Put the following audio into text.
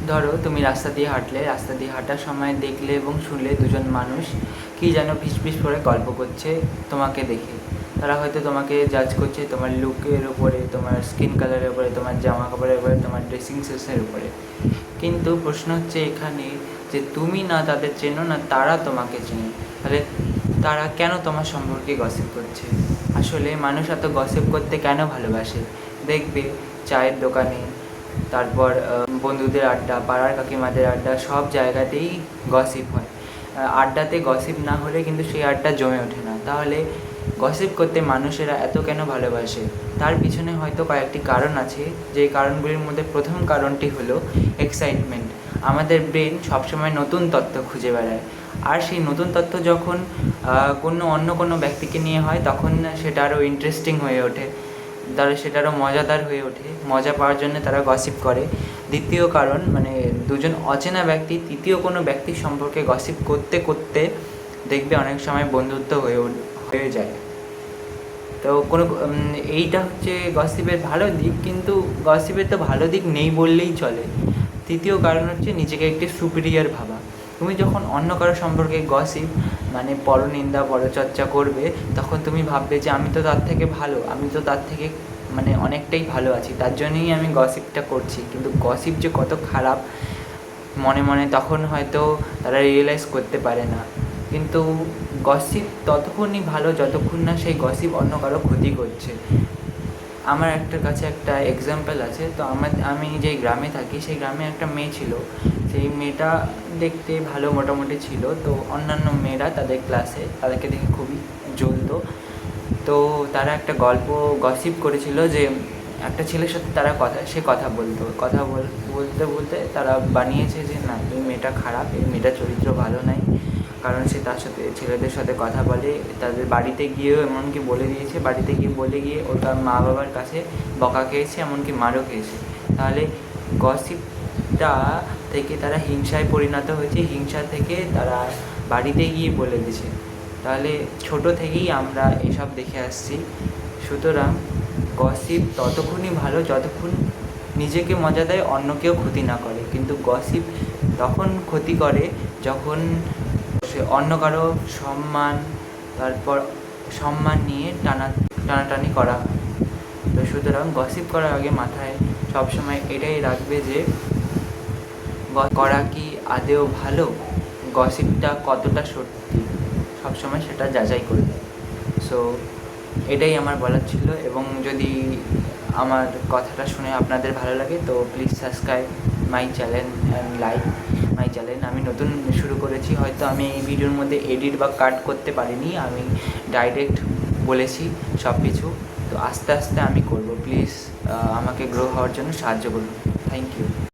ধরো তুমি রাস্তা দিয়ে হাঁটলে, রাস্তা দিয়ে হাঁটার সময় দেখলে এবং শুনলে দুজন মানুষ কী যেন ফিসফিস করে গল্প করছে তোমাকে দেখে। তারা হয়তো তোমাকে জাজ করছে তোমার লুকের উপরে, তোমার স্কিন কালারের উপরে, তোমার জামা কাপড়ের উপরে, তোমার ড্রেসিং সেন্সের উপরে। কিন্তু প্রশ্ন হচ্ছে এখানে যে তুমি না তাদের চেনো, না তারা তোমাকে চেনে, তাহলে তারা কেন তোমার সম্পর্কে গসিপ করছে? আসলে মানুষ এত গসিপ করতে কেন ভালোবাসে? দেখবে চায়ের দোকানে, তারপর বন্ধুদের আড্ডা, পাড়ার কাকিমাদের আড্ডা, সব জায়গাতেই গসিপ হয়। আড্ডাতে গসিপ না হলে কিন্তু সেই আড্ডা জমে ওঠে না। তাহলে গসিপ করতে মানুষেরা এত কেন ভালোবাসে? তার পিছনে হয়তো কয়েকটি কারণ আছে, যে কারণগুলির মধ্যে প্রথম কারণটি হলো এক্সাইটমেন্ট। আমাদের ব্রেন সবসময় নতুন তথ্য খুঁজে বেড়ায়, আর সেই নতুন তথ্য যখন অন্য কোনো ব্যক্তিকে নিয়ে হয় তখন সেটা আরও ইন্টারেস্টিং হয়ে ওঠে, তাহলে সেটা আরও মজাদার হয়ে ওঠে। মজা পাওয়ার জন্য তারা গসিপ করে। দ্বিতীয় কারণ, মানে দুজন অচেনা ব্যক্তি তৃতীয় কোনো ব্যক্তির সম্পর্কে গসিপ করতে করতে দেখবে অনেক সময় বন্ধুত্ব হয়ে যায়। তো এইটা হচ্ছে গসিপের ভালো দিক, কিন্তু গসিপের তো ভালো দিক নেই বললেই চলে। তৃতীয় কারণ হচ্ছে নিজেকে একটি সুপিরিয়র ভাবা। তুমি যখন অন্য কারো সম্পর্কে গসিপ, মানে পরনিন্দা, পরচর্চা করবে, তখন তুমি ভাববে যে আমি তো তার থেকে ভালো, আমি তো তার থেকে মানে অনেকটাই ভালো আছি, তার জন্যই আমি গসিপটা করছি। কিন্তু গসিপ যে কত খারাপ মনে মনে তখন হয়তো তারা রিয়েলাইজ করতে পারে না। কিন্তু গসিপ ততক্ষণই ভালো যতক্ষণ না সেই গসিপ অন্য কারো ক্ষতি করছে। আমার কাছে একটা এক্সাম্পল আছে। তো আমি যেই গ্রামে থাকি সেই গ্রামে একটা মেয়ে ছিল। সেই মেয়েটা দেখতে ভালো মোটামুটি ছিল। তো অন্যান্য মেয়েরা তাদের ক্লাসে তাদেরকে দেখে খুবই জ্বলতো। তো তারা একটা গসিপ করেছিল যে একটা ছেলের সাথে তারা কথা বলতো। বলতে বলতে তারা বানিয়েছে যে না, এই মেয়েটা খারাপ, এই মেয়েটার চরিত্র ভালো নাই, কারণ সে তার সাথে ছেলেদের সাথে কথা বলে। তাদের বাড়িতে গিয়েও এমনকি বলে দিয়েছে, বাড়িতে গিয়ে ও তার মা বাবার কাছে বকা খেয়েছে, এমনকি মারও খেয়েছে। তাহলে গসিপটা থেকে তারা হিংসায় পরিণত হয়েছে, হিংসা থেকে তারা বাড়িতে গিয়ে বলে দিয়েছে। তাহলে ছোট থেকেই আমরা এসব দেখে আসছি। সুতরাং গসিপ ততক্ষণই ভালো যতক্ষণ নিজেকে মজা দেয়, অন্যকেও ক্ষতি না করে। কিন্তু গসিপ তখন ক্ষতি করে যখন সে অন্য কারো সম্মান নিয়ে টানাটানি করা। তো সুতরাং গসিপ করার আগে মাথায় সবসময় এটাই রাখবে যে করা কি আদেও ভালো, গসিপটা কতটা সত্যি, সবসময় সেটা যাচাই করবে। সো এটাই আমার বলার ছিল। এবং যদি আমার কথাটা শুনে আপনাদের ভালো লাগে তো please subscribe my channel and like my channel. আমি নতুন শুরু করেছি, হয়তো আমি এই ভিডিওর মধ্যে এডিট বা কাট করতে পারিনি, আমি ডাইরেক্ট বলেছি সব কিছু। তো আস্তে আস্তে আমি করব। প্লিজ আমাকে গ্রো হওয়ার জন্য সাহায্য করুন। Thank you.